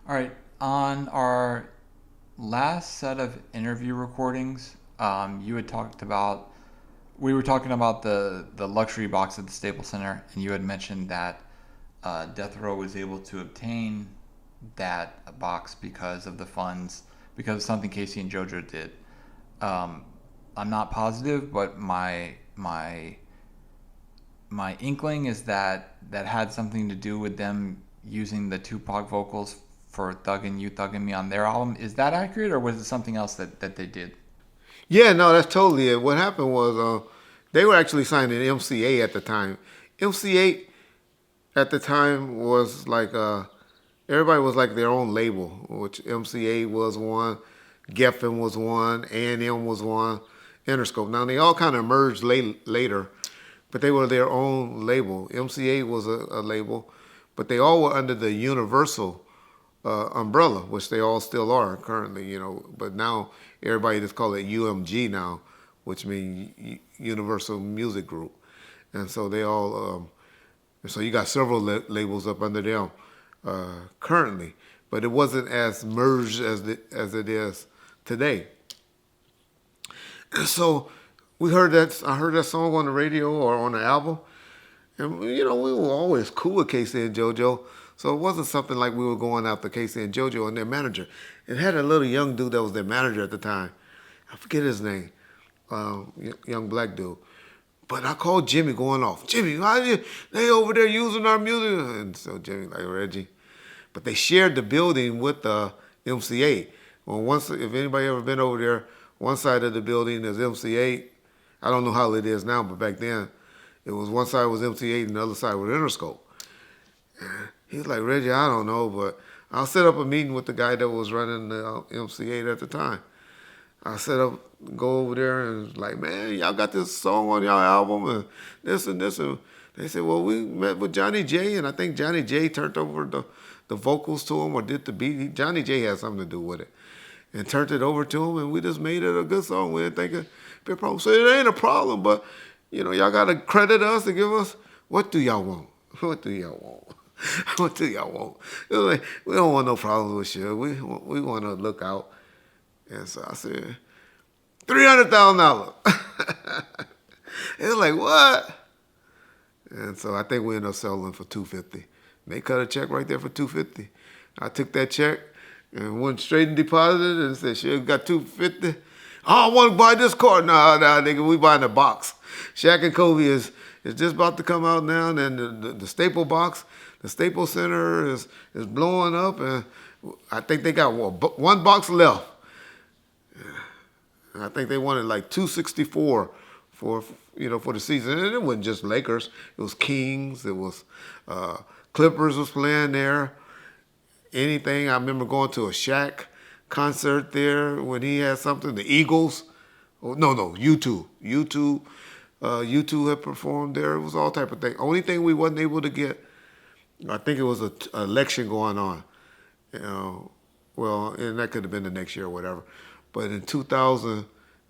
All right. On our last set of interview recordings, you had talked about we were talking about the luxury box at the Staples Center, and you had mentioned that Death Row was able to obtain that box because of the funds, because of something K-Ci and Jojo did. Um, I'm not positive, but my inkling is that that had something to do with them using the Tupac vocals for "Thuggin' You, Thuggin' Me" on their album. Is that accurate, or was it something else that they did? Yeah, no, that's totally it. What happened was they were actually signing MCA at the time. MCA at the time was like everybody was like their own label, which MCA was one, Geffen was one, A&M was one, Interscope. Now they all kind of merged later, but they were their own label. MCA was a label, but they all were under the Universal umbrella, which they all still are currently, But now everybody just call it UMG now, which means Universal Music Group, and so they all. So you got several labels up under them currently, but it wasn't as merged as it is today. And so we heard that I heard that song on the radio or on the album, and we were always cool with K-Ci and JoJo. So it wasn't something like we were going after K-Ci and JoJo and their manager. It had a little young dude that was their manager at the time. I forget his name, young black dude. But I called Jimmy going off. Jimmy, they over there using our music? And so Jimmy like, Reggie. But they shared the building with the MCA. Well, if anybody ever been over there, one side of the building is MCA. I don't know how it is now, but back then, it was one side was MCA and the other side was Interscope. And he was like, Reggie, I don't know, but I'll set up a meeting with the guy that was running the MCA at the time. I set up, go over there and like, man, y'all got this song on y'all album and this and this. And they said, well, we met with Johnny J, and I think Johnny J turned over the vocals to him or did the beat. Johnny J had something to do with it. And turned it over to him, and we just made it a good song. We didn't think it'd be a problem. So it ain't a problem, but, y'all got to credit us and give us, what do y'all want? What do y'all want? What do y'all want? It was like, we don't want no problems with shit. We want to look out. And so I said, $300,000. It was like, what? And so I think we ended up selling for $250. They cut a check right there for $250. I took that check and went straight and deposited and said, "Shit, got $250. Oh, I want to buy this car." No, nigga, we buying a box. Shaq and Kobe is just about to come out now, and then the Staple box, the Staples Center is blowing up, and I think they got one box left. And I think they wanted like 264 for the season, and it wasn't just Lakers. It was Kings. It was Clippers was playing there. Anything. I remember going to a Shaq concert there when he had something. The Eagles. Oh, no, U2. U2 had performed there. It was all type of thing. Only thing we wasn't able to get, I think it was an election going on. Well, and that could have been the next year or whatever. But in 2000,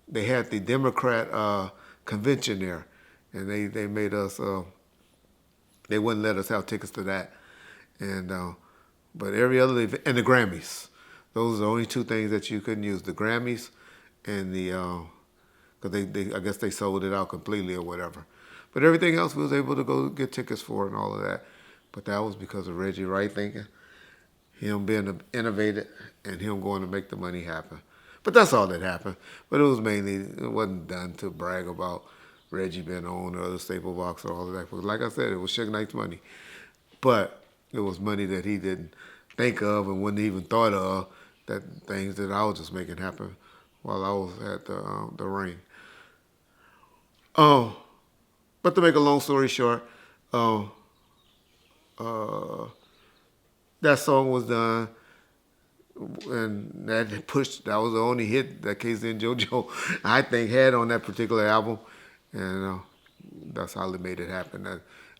they had the Democrat convention there, and they made us. They wouldn't let us have tickets to that, and but every other event, and the Grammys. Those are the only two things that you couldn't use: the Grammys and the because they I guess they sold it out completely or whatever. But everything else we was able to go get tickets for and all of that. But that was because of Reggie Wright thinking, him being innovative, and him going to make the money happen. But that's all that happened. But it wasn't done to brag about Reggie being the owner of the Staple Box or all of that. But like I said, it was Suge Knight's money. But it was money that he didn't think of and wouldn't even thought of, that things that I was just making happen while I was at the ring. Oh, but to make a long story short, uh, that song was done, and that was the only hit that K-Ci and JoJo I think had on that particular album, and that's how they made it happen.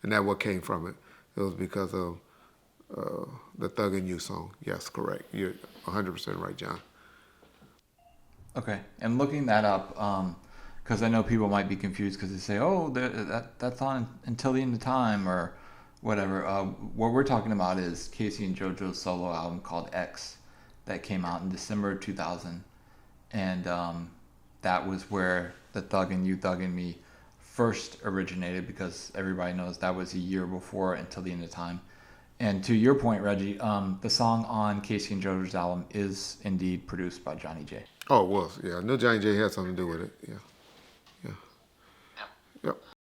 And that what came from it. It was because of the Thuggin' You song. Yes, correct. You're 100% right, John. Okay, and looking that up, because I know people might be confused because they say, "Oh, that's on Until the End of Time," whatever. What we're talking about is K-Ci and Jojo's solo album called X that came out in December 2000. And that was where the Thug and You, Thug and Me first originated, because everybody knows that was a year before Until the End of Time. And to your point, Reggie, the song on K-Ci and Jojo's album is indeed produced by Johnny J. Oh, it was. Yeah, I knew Johnny J had something to do with it. Yeah. Yeah. Yep.